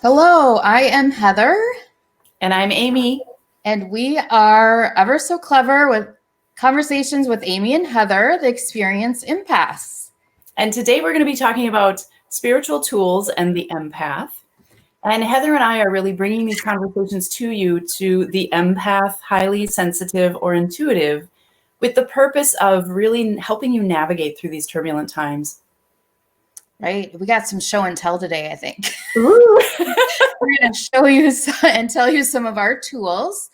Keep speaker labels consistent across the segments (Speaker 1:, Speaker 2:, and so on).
Speaker 1: Hello, I am Heather,
Speaker 2: And I'm Amy.
Speaker 1: and we are ever so clever with conversations with Amy and Heather, the Experience Empaths.
Speaker 2: And today we're going to be talking about spiritual tools and the empath. And Heather and I are really bringing these conversations to you, to the empath, highly sensitive or intuitive, with the purpose of really helping you navigate through these turbulent times.
Speaker 1: Right? We got some show and tell today, I think.
Speaker 2: Ooh.
Speaker 1: We're going to show you and tell you some of our tools.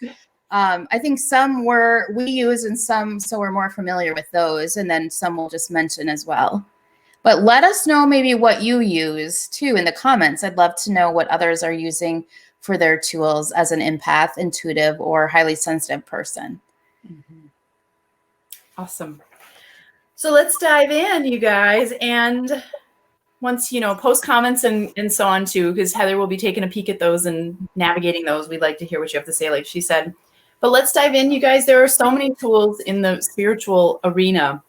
Speaker 1: I think some we use and some, so we're more familiar with those, and then some we'll just mention as well. But let us know maybe what you use too in the comments. I'd love to know what others are using for their tools as an empath, intuitive, or highly sensitive person.
Speaker 2: Mm-hmm. Awesome. So let's dive in, you guys. And once, post comments and so on too, because Heather will be taking a peek at those and navigating those. We'd like to hear what you have to say, like she said. But let's dive in, you guys. There are so many tools in the spiritual arena.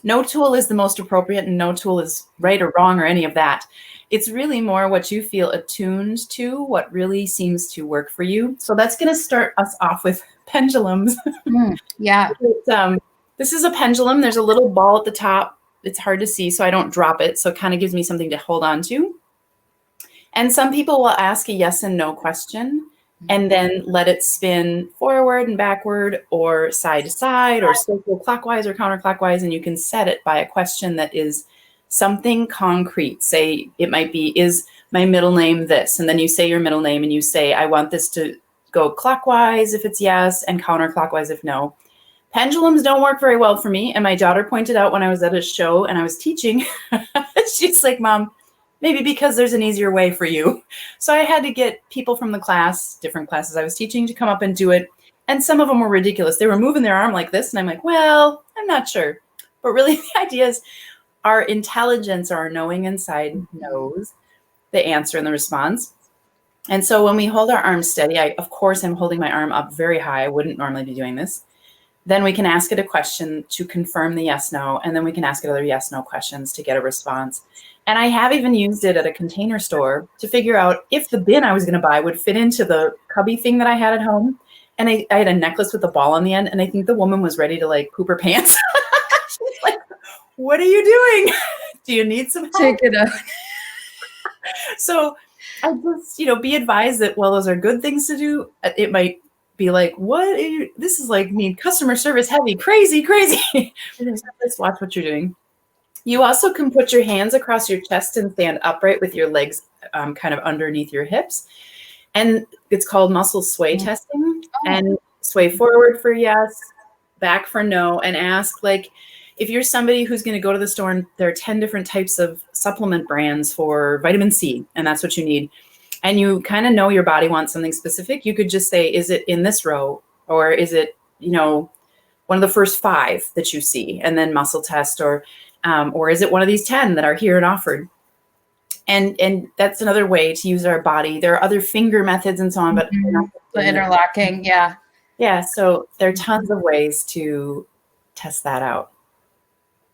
Speaker 2: No tool is the most appropriate, and no tool is right or wrong or any of that. It's really more what you feel attuned to, what really seems to work for you. So that's going to start us off with pendulums.
Speaker 1: Yeah.
Speaker 2: This is a pendulum. There's a little ball at the top. It's hard to see, so I don't drop it. So it kind of gives me something to hold on to. And some people will ask a yes and no question and then let it spin forward and backward or side to side or circle clockwise or counterclockwise. And you can set it by a question that is something concrete. Say it might be, is my middle name this? And then you say your middle name and you say, I want this to go clockwise if it's yes and counterclockwise if no. Pendulums don't work very well for me. And my daughter pointed out when I was at a show and I was teaching, she's like, Mom, maybe because there's an easier way for you. So I had to get people from the class, different classes I was teaching, to come up and do it. And some of them were ridiculous. They were moving their arm like this. And I'm like, well, I'm not sure. But really the idea is our intelligence or our knowing inside knows the answer and the response. And so when we hold our arms steady, of course, I'm holding my arm up very high. I wouldn't normally be doing this. Then we can ask it a question to confirm the yes, no, and then we can ask it other yes, no questions to get a response. And I have even used it at a container store to figure out if the bin I was going to buy would fit into the cubby thing that I had at home. And I had a necklace with a ball on the end, and I think the woman was ready to like poop her pants. She's like, what are you doing? Do you need some help?
Speaker 1: Take it out.
Speaker 2: So I just, be advised that while those are good things to do, it might be like, this is like need customer service heavy, crazy. Just watch what you're doing. You also can put your hands across your chest and stand upright with your legs kind of underneath your hips. And it's called muscle sway testing. And sway forward for yes, back for no, and ask, like, if you're somebody who's going to go to the store and there are 10 different types of supplement brands for vitamin C, and that's what you need, and you kind of know your body wants something specific, you could just say, is it in this row? Or is it, one of the first 5 that you see? And then muscle test, or is it one of these 10 that are here and offered? And that's another way to use our body. There are other finger methods and so on, but
Speaker 1: the interlocking, yeah.
Speaker 2: Yeah, so there are tons of ways to test that out.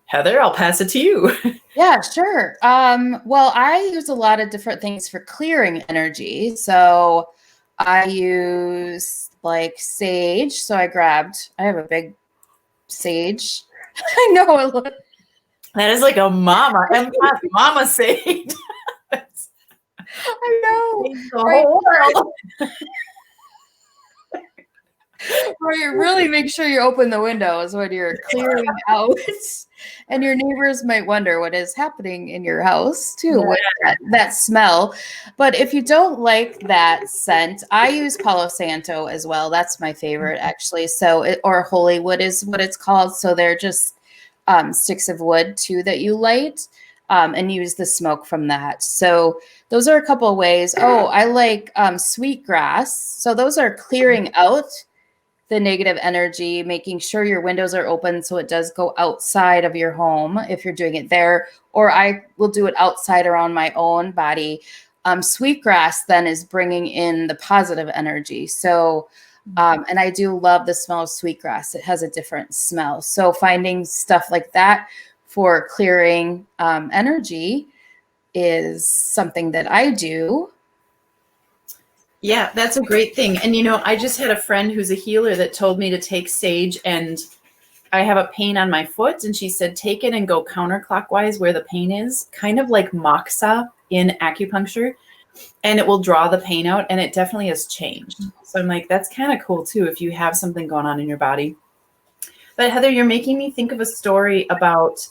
Speaker 2: Heather, I'll pass it to you.
Speaker 1: Yeah, sure. Well, I use a lot of different things for clearing energy. So I use like sage. So I have a big sage. I know.
Speaker 2: That is like a mama sage.
Speaker 1: I know.
Speaker 2: Right.
Speaker 1: Where you really make sure you open the windows when you're clearing out, and your neighbors might wonder what is happening in your house too, with that smell. But if you don't like that scent, I use Palo Santo as well. That's my favorite, actually. So, or holy wood is what it's called. So they're just sticks of wood too that you light and use the smoke from that. So those are a couple of ways. Oh, I like sweetgrass. So those are clearing out the negative energy, making sure your windows are open so it does go outside of your home if you're doing it there, or I will do it outside around my own body. Sweetgrass then is bringing in the positive energy. So, and I do love the smell of sweetgrass. It has a different smell. So finding stuff like that for clearing energy is something that I do.
Speaker 2: Yeah, that's a great thing. And, I just had a friend who's a healer that told me to take sage, and I have a pain on my foot. And she said, take it and go counterclockwise where the pain is, kind of like moxa in acupuncture, and it will draw the pain out. And it definitely has changed. So I'm like, that's kind of cool too, if you have something going on in your body. But Heather, you're making me think of a story about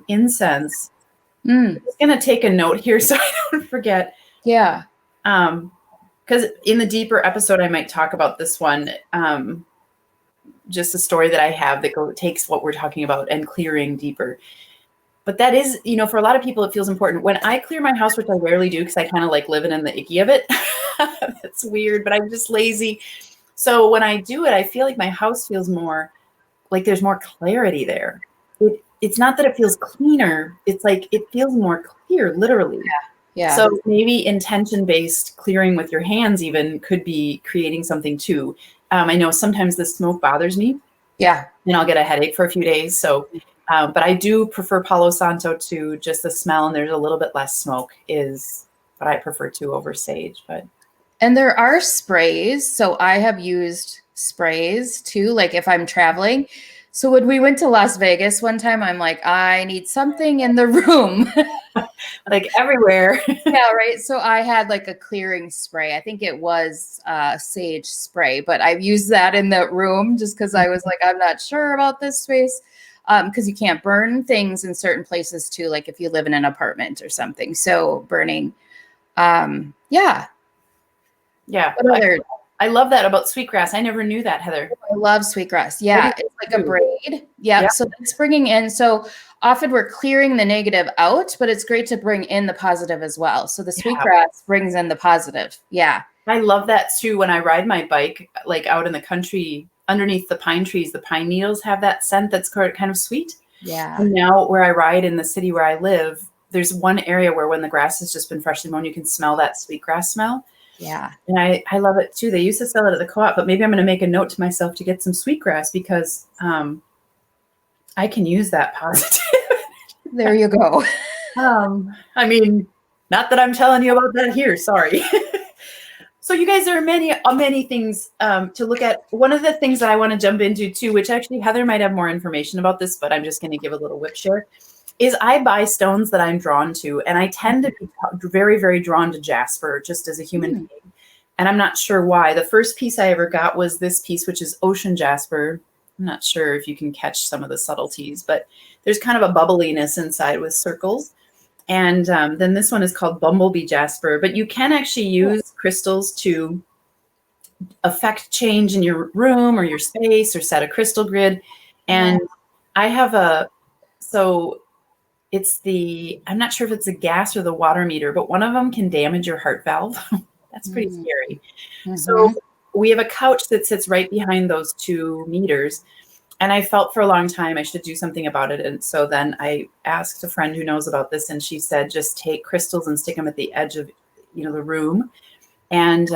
Speaker 2: incense. I'm just going to take a note here so I don't forget.
Speaker 1: Yeah.
Speaker 2: Because in the deeper episode, I might talk about this one. Just a story that I have that takes what we're talking about and clearing deeper. But that is, for a lot of people, it feels important. When I clear my house, which I rarely do because I kind of like living in the icky of it. It's weird, but I'm just lazy. So when I do it, I feel like my house feels more like there's more clarity there. It's not that it feels cleaner. It's like it feels more clear, literally.
Speaker 1: Yeah.
Speaker 2: So maybe intention-based clearing with your hands even could be creating something too. I know sometimes the smoke bothers me.
Speaker 1: Yeah.
Speaker 2: And I'll get a headache for a few days. So, but I do prefer Palo Santo to just the smell, and there's a little bit less smoke is what I prefer to over sage.
Speaker 1: And there are sprays. So I have used sprays too, like if I'm traveling. So when we went to Las Vegas one time, I'm like, I need something in the room.
Speaker 2: Like everywhere.
Speaker 1: Yeah, right. So I had like a clearing spray. I think it was sage spray, but I've used that in the room just because I was like, I'm not sure about this space. Because you can't burn things in certain places too, like if you live in an apartment or something. So burning. Yeah.
Speaker 2: Yeah.
Speaker 1: What other?
Speaker 2: I love that about sweetgrass. I never knew that, Heather.
Speaker 1: I love sweetgrass. Yeah, it's like a braid. Yep.
Speaker 2: Yeah.
Speaker 1: So it's bringing in. So often we're clearing the negative out, but it's great to bring in the positive as well. So the sweetgrass brings in the positive. Yeah.
Speaker 2: I love that too. When I ride my bike, like out in the country, underneath the pine trees, the pine needles have that scent that's kind of sweet.
Speaker 1: Yeah.
Speaker 2: And now where I ride in the city where I live, there's one area where when the grass has just been freshly mown, you can smell that sweetgrass smell.
Speaker 1: Yeah.
Speaker 2: And I love it too. They used to sell it at the co-op, but maybe I'm going to make a note to myself to get some sweetgrass because I can use that positive.
Speaker 1: There you go.
Speaker 2: I mean, not that I'm telling you about that here. Sorry. So you guys, there are many things to look at. One of the things that I want to jump into too, which actually Heather might have more information about this, but I'm just going to give a little whip share, is I buy stones that I'm drawn to, and I tend to be very, very drawn to jasper just as a human being. And I'm not sure why. The first piece I ever got was this piece, which is ocean jasper. I'm not sure if you can catch some of the subtleties, but there's kind of a bubbliness inside with circles. And then this one is called Bumblebee Jasper. But you can actually use crystals to affect change in your room or your space or set a crystal grid. And I have so it's I'm not sure if it's the gas or the water meter, but one of them can damage your heart valve. That's pretty scary. So we have a couch that sits right behind those two meters. And I felt for a long time I should do something about it. And so then I asked a friend who knows about this, and she said, just take crystals and stick them at the edge of, the room. And,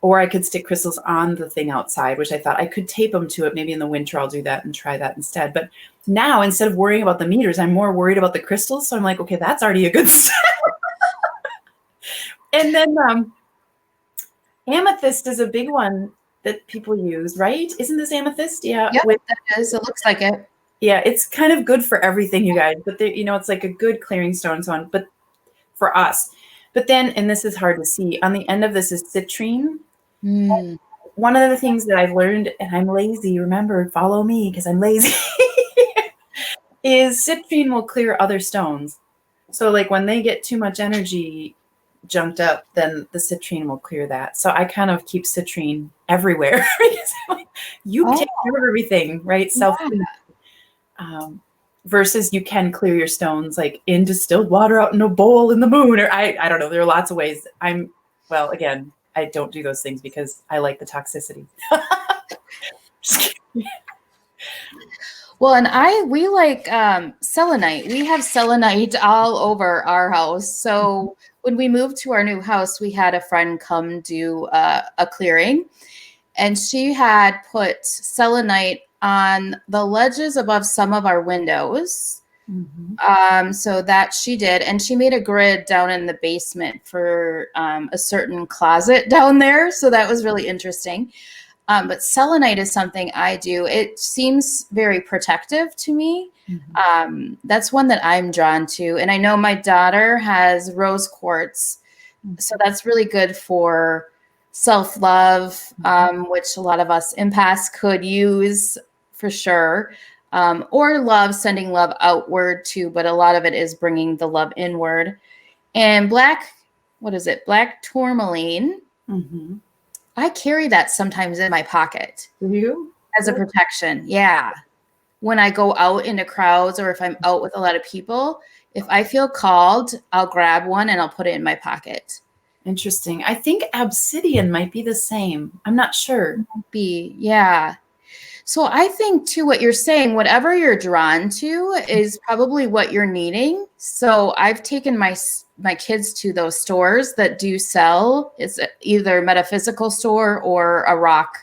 Speaker 2: or I could stick crystals on the thing outside, which I thought I could tape them to it. Maybe in the winter I'll do that and try that instead. But now instead of worrying about the meters, I'm more worried about the crystals. So I'm like, okay, that's already a good step. And then amethyst is a big one that people use, right? Isn't this amethyst? Yeah.
Speaker 1: Yep, that is. It looks like it.
Speaker 2: Yeah, it's kind of good for everything, you guys. But it's like a good clearing stone, so on. But for us, but then, and this is hard to see, on the end of this is citrine. One of the things that I've learned, and I'm lazy. Remember, follow me because I'm lazy. Is citrine will clear other stones. So, like when they get too much energy junked up, then the citrine will clear that. So I kind of keep citrine everywhere because you take care of everything, right? Versus you can clear your stones like in distilled water out in a bowl in the moon, or I don't know. There are lots of ways. Again, I don't do those things because I like the toxicity.
Speaker 1: Well, and we like selenite. We have selenite all over our house. So when we moved to our new house, we had a friend come do a clearing, and she had put selenite on the ledges above some of our windows. So that she did, and she made a grid down in the basement for a certain closet down there. So that was really interesting. But selenite is something I do. It seems very protective to me. That's one that I'm drawn to. And I know my daughter has rose quartz. So that's really good for self-love, which a lot of us empaths could use for sure. Or love, sending love outward too. But a lot of it is bringing the love inward. And black, what is it? Black tourmaline. I carry that sometimes in my pocket.
Speaker 2: Do you?
Speaker 1: As a protection. Yeah. When I go out into crowds or if I'm out with a lot of people, if I feel called, I'll grab one and I'll put it in my pocket.
Speaker 2: Interesting. I think obsidian might be the same. I'm not sure.
Speaker 1: Yeah. So I think too, what you're saying, whatever you're drawn to is probably what you're needing. So I've taken my kids to those stores that do sell. It's either metaphysical store or a rock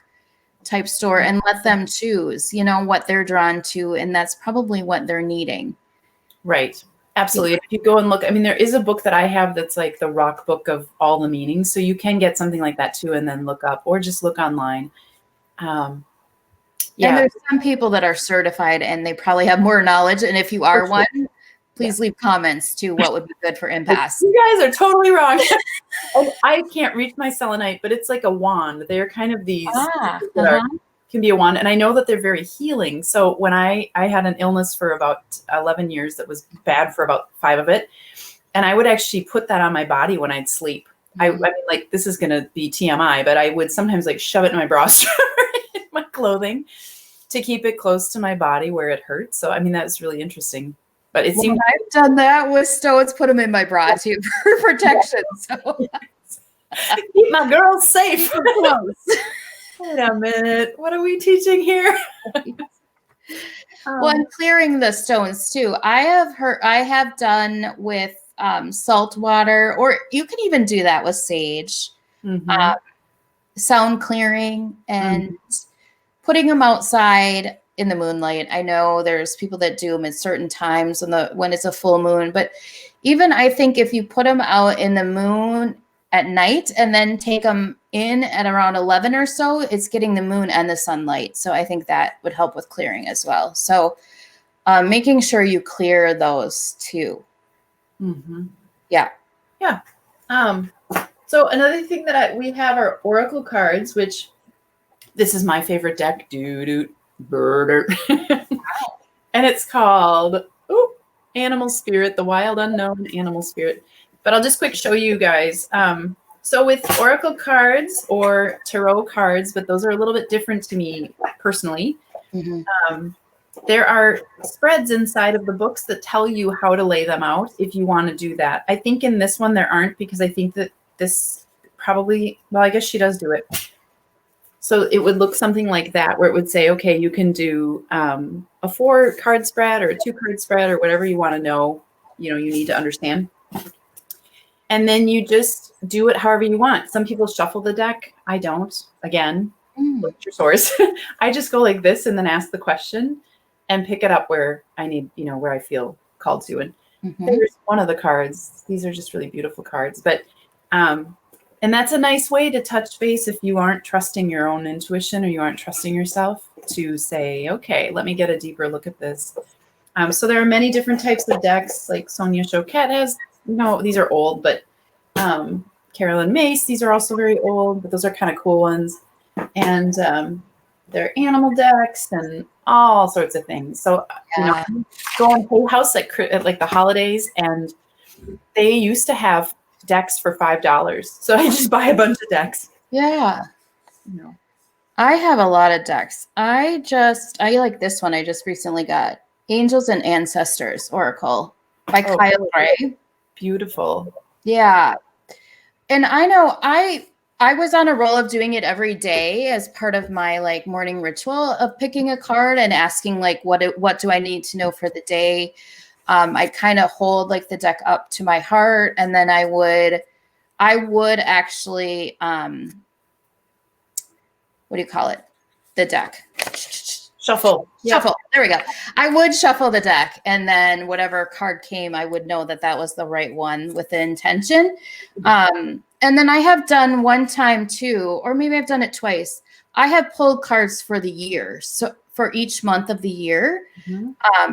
Speaker 1: type store, and let them choose, what they're drawn to. And that's probably what they're needing.
Speaker 2: Right. Absolutely. If you go and look, there is a book that I have that's like the rock book of all the meanings. So you can get something like that too, and then look up or just look online.
Speaker 1: And there's some people that are certified and they probably have more knowledge. And if you are one, please leave comments to what would be good for empaths.
Speaker 2: You guys are totally wrong. I can't reach my selenite, but it's like a wand. They're kind of these can be a wand. And I know that they're very healing. So when I had an illness for about 11 years that was bad for about 5 of it. And I would actually put that on my body when I'd sleep. I mean, like, this is going to be TMI, but I would sometimes like shove it in my bra strap in my clothing to keep it close to my body where it hurts. So, that was really interesting. But it seemed
Speaker 1: I've done that with stones, put them in my bra too for protection. So
Speaker 2: keep my girls safe. Wait a minute. What are we teaching here?
Speaker 1: Well, and clearing the stones too. I have done with salt water, or you can even do that with sage. Sound clearing and putting them outside in the moonlight. I know there's people that do them at certain times when it's a full moon, but even I think if you put them out in the moon at night and then take them in at around 11 or so, it's getting the moon and the sunlight. So I think that would help with clearing as well. So making sure you clear those too. Yeah.
Speaker 2: So another thing that we have are oracle cards, which this is my favorite deck. And it's called Animal Spirit, the Wild Unknown Animal Spirit. But I'll just quick show you guys. So with oracle cards or tarot cards, but those are a little bit different to me personally. There are spreads inside of the books that tell you how to lay them out if you want to do that. I think in this one there aren't, because I think that this probably, well, I guess she does do it. So it would look something like that, where it would say, okay, you can do a 4-card spread or a 2-card spread or whatever you want to know, you need to understand. And then you just do it however you want. Some people shuffle the deck. I don't. Again, look at your source. I just go like this and then ask the question and pick it up where I need, where I feel called to. And there's one of the cards. These are just really beautiful cards. But and that's a nice way to touch base if you aren't trusting your own intuition or you aren't trusting yourself, to say, okay, let me get a deeper look at this. So there are many different types of decks, like Sonia Choquette has, these are old, but Carolyn Mace, these are also very old, but those are kind of cool ones. And they're animal decks and all sorts of things. So, go on Whole House at like the holidays, and they used to have decks for $5. So I just buy a bunch of decks.
Speaker 1: Yeah. I have a lot of decks. I like this one I just recently got. Angels and Ancestors Oracle by Kyle Gray.
Speaker 2: Beautiful.
Speaker 1: Yeah. And I know I was on a roll of doing it every day as part of my like morning ritual of picking a card and asking like, what do I need to know for the day? I kind of hold like the deck up to my heart, and then I would actually, what do you call it? The deck.
Speaker 2: Shuffle.
Speaker 1: Shuffle. There we go. I would shuffle the deck, and then whatever card came, I would know that that was the right one with the intention. And then I have done one time too, or maybe I've done it twice. I have pulled cards for the year, so for each month of the year.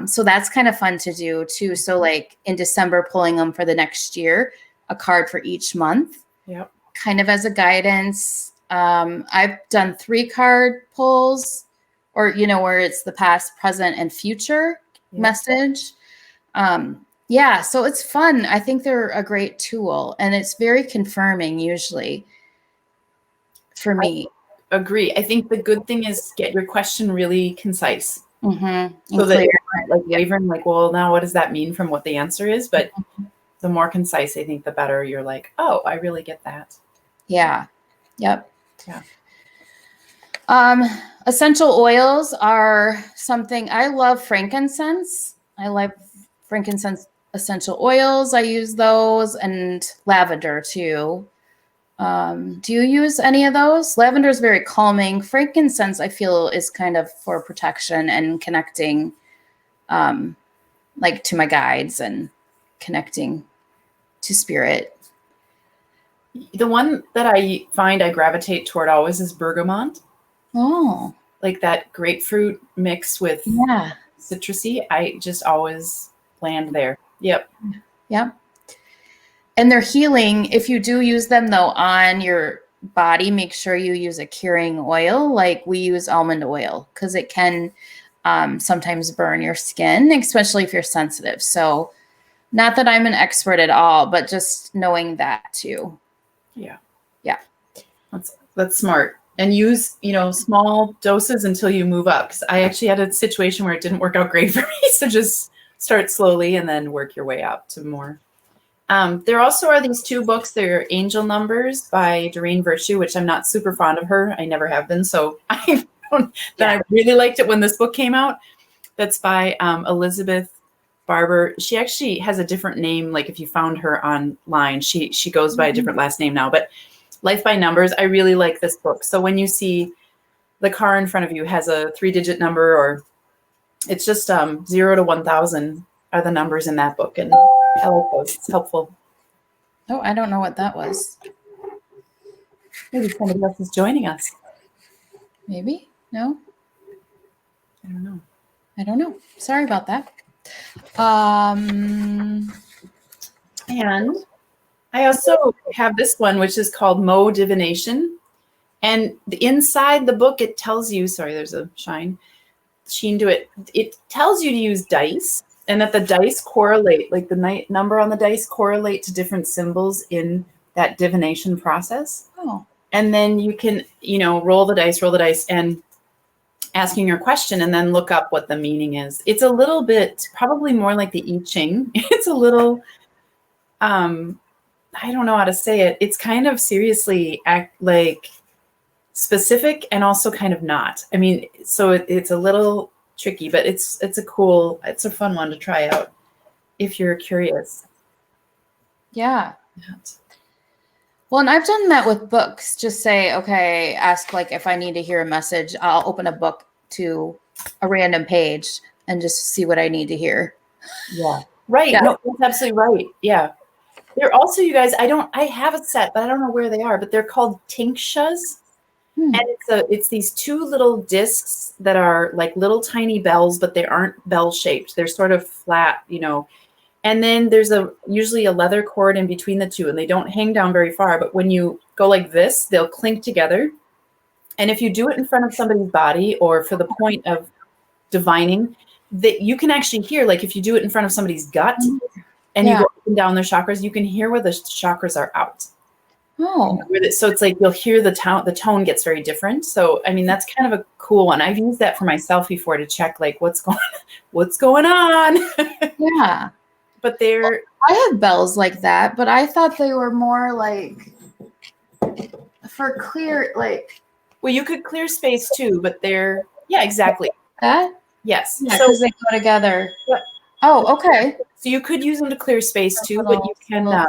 Speaker 1: So that's kind of fun to do too. So like in December, pulling them for the next year, a card for each month.
Speaker 2: Yep.
Speaker 1: Kind of as a guidance. I've done 3-card pulls, or, you know, where it's the past, present, and future message. Yeah, so it's fun. I think they're a great tool, and it's very confirming usually for me.
Speaker 2: I agree. I think the good thing is get your question really concise.
Speaker 1: Mm-hmm.
Speaker 2: So that you're not like wavering, like, well, now what does that mean from what the answer is? But the more concise, I think, the better. You're like, oh, I really get that.
Speaker 1: Yeah. Yep.
Speaker 2: Yeah.
Speaker 1: Essential oils are something I love. Frankincense. I like frankincense essential oils. I use those, and lavender too. Do you use any of those? Lavender is very calming. Frankincense, I feel, is kind of for protection and connecting, like to my guides and connecting to spirit.
Speaker 2: The one that I find I gravitate toward always is bergamot.
Speaker 1: Oh,
Speaker 2: like that grapefruit mix with citrusy. I just always land there. Yep.
Speaker 1: Yep. And they're healing. If you do use them though on your body, make sure you use a curing oil. Like we use almond oil, because it can sometimes burn your skin, especially if you're sensitive. So not that I'm an expert at all, but just knowing that too.
Speaker 2: Yeah.
Speaker 1: Yeah.
Speaker 2: That's smart. And use, small doses until you move up. Because I actually had a situation where it didn't work out great for me. So just start slowly and then work your way up to more. There also are these 2 books. They're Angel Numbers by Doreen Virtue, which I'm not super fond of her. I never have been. So I really liked it when this book came out. That's by Elizabeth Barber. She actually has a different name. Like if you found her online, she goes by a different last name now. But Life by Numbers, I really like this book. So when you see the car in front of you has a 3-digit number, or it's just 0 to 1,000 are the numbers in that book. And I like those. It's helpful.
Speaker 1: Oh, I don't know what that was.
Speaker 2: Maybe somebody else is joining us.
Speaker 1: Maybe? No?
Speaker 2: I don't know.
Speaker 1: I don't know. Sorry about that.
Speaker 2: And I also have this one, which is called Mo Divination. And inside the book, it tells you, sorry, there's a sheen to it. It tells you to use dice, and that the dice correlate, like the number on the dice correlate to different symbols in that divination process.
Speaker 1: Oh.
Speaker 2: And then you can, roll the dice and asking your question, and then look up what the meaning is. It's a little bit, probably more like the I Ching. It's a little, I don't know how to say it. It's kind of seriously like specific and also kind of not. I mean, so it's a little tricky, but it's a fun one to try out if you're curious.
Speaker 1: Yeah. Well, and I've done that with books. Just say, okay, ask like if I need to hear a message, I'll open a book to a random page and just see what I need to hear.
Speaker 2: Yeah. Right. Yeah. No, that's absolutely right. Yeah. They're also, you guys, I have a set, but I don't know where they are, but they're called Tinkshas. And it's these 2 little discs that are like little tiny bells, but they aren't bell shaped. They're sort of flat, and then there's usually a leather cord in between the 2, and they don't hang down very far. But when you go like this, they'll clink together. And if you do it in front of somebody's body, or for the point of divining, that you can actually hear, like if you do it in front of somebody's gut and you go up and down their chakras, you can hear where the chakras are out.
Speaker 1: Oh.
Speaker 2: So it's like you'll hear the tone gets very different. So, I mean, that's kind of a cool one. I've used that for myself before to check like what's going on.
Speaker 1: Yeah.
Speaker 2: But
Speaker 1: I had bells like that, but I thought they were more like for clear, like.
Speaker 2: Well, you could clear space too, but yeah, exactly.
Speaker 1: That?
Speaker 2: Yes.
Speaker 1: Yeah, because they go together.
Speaker 2: Yeah.
Speaker 1: Oh, okay.
Speaker 2: So you could use them to clear space too, but you can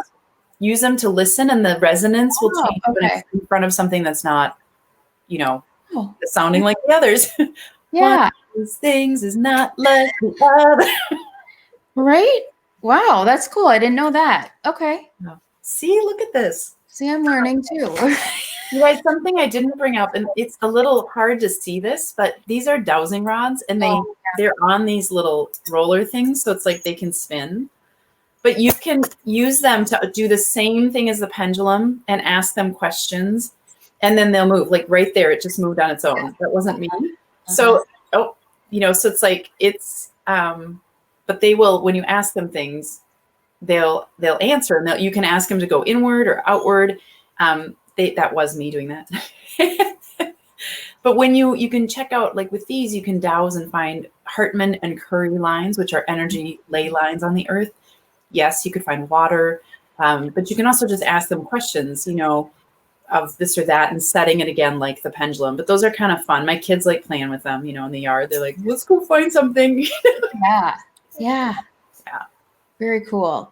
Speaker 2: use them to listen, and the resonance will change when it's in front of something that's not, sounding like the others.
Speaker 1: Yeah.
Speaker 2: these things is not like the other.
Speaker 1: Right? Wow, that's cool. I didn't know that. Okay.
Speaker 2: See, look at this.
Speaker 1: See, I'm learning too.
Speaker 2: You guys, something I didn't bring up, and it's a little hard to see this, but these are dowsing rods, and they're on these little roller things, so it's like they can spin. But you can use them to do the same thing as the pendulum and ask them questions, and then they'll move. Like right there, it just moved on its own. That wasn't me. So, so it's like but they will, when you ask them things, they'll answer, and you can ask them to go inward or outward. That was me doing that. But when you can check out, like with these, you can dowse and find Hartman and Curry lines, which are energy ley lines on the earth. Yes, you could find water, but you can also just ask them questions, of this or that, and setting it again like the pendulum. But those are kind of fun. My kids like playing with them, in the yard. They're like, let's go find something.
Speaker 1: Yeah. Very cool.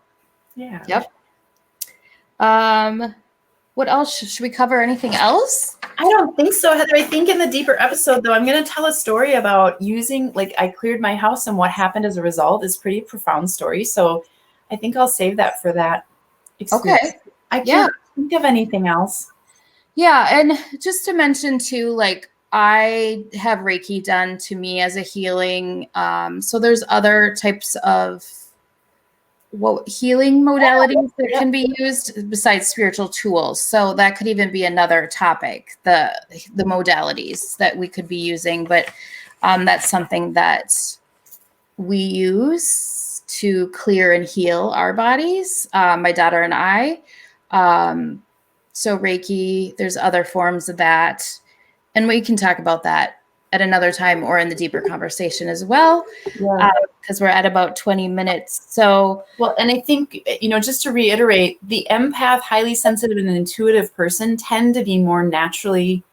Speaker 2: Yeah.
Speaker 1: Yep. What else? Should we cover anything else?
Speaker 2: I don't think so, Heather. I think in the deeper episode, though, I'm going to tell a story about using, like, I cleared my house and what happened as a result. Is a pretty profound story. So I think I'll save that for that experience.
Speaker 1: Okay.
Speaker 2: I can't think of anything else.
Speaker 1: Yeah. And just to mention too, like, I have Reiki done to me as a healing. So there's other types of healing modalities that can be used besides spiritual tools. So that could even be another topic, the modalities that we could be using. But that's something that we use to clear and heal our bodies, my daughter and I. So Reiki, there's other forms of that. And we can talk about that at another time or in the deeper conversation as well, because we're at about 20 minutes. So,
Speaker 2: well, and I think, just to reiterate, the empath, highly sensitive and intuitive person tend to be more naturally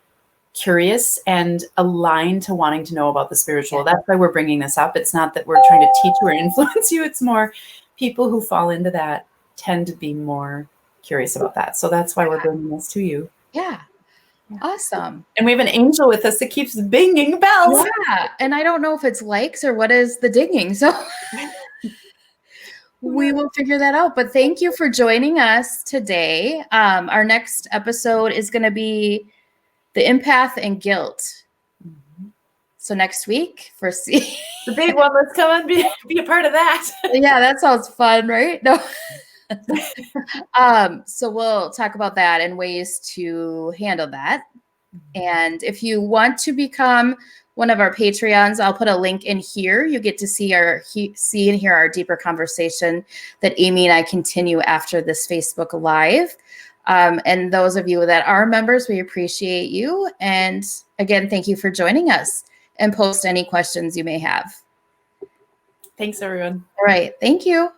Speaker 2: curious and aligned to wanting to know about the spiritual. That's why we're bringing this up. It's not that we're trying to teach you or influence you. It's more people who fall into that tend to be more curious about that. So that's why we're bringing this to you.
Speaker 1: Yeah. Awesome.
Speaker 2: And we have an angel with us that keeps binging bells.
Speaker 1: Yeah. And I don't know if it's likes or what is the dinging. So we will figure that out. But thank you for joining us today. Our next episode is going to be the empath and guilt. So next week for the
Speaker 2: big one, let's come and be a part of that.
Speaker 1: Yeah, that sounds fun, right? No. So we'll talk about that and ways to handle that. And if you want to become one of our Patreons, I'll put a link in here. You get to see and hear our deeper conversation that Amy and I continue after this Facebook Live. And those of you that are members, we appreciate you. And again, thank you for joining us, and post any questions you may have.
Speaker 2: Thanks, everyone.
Speaker 1: All right. Thank you.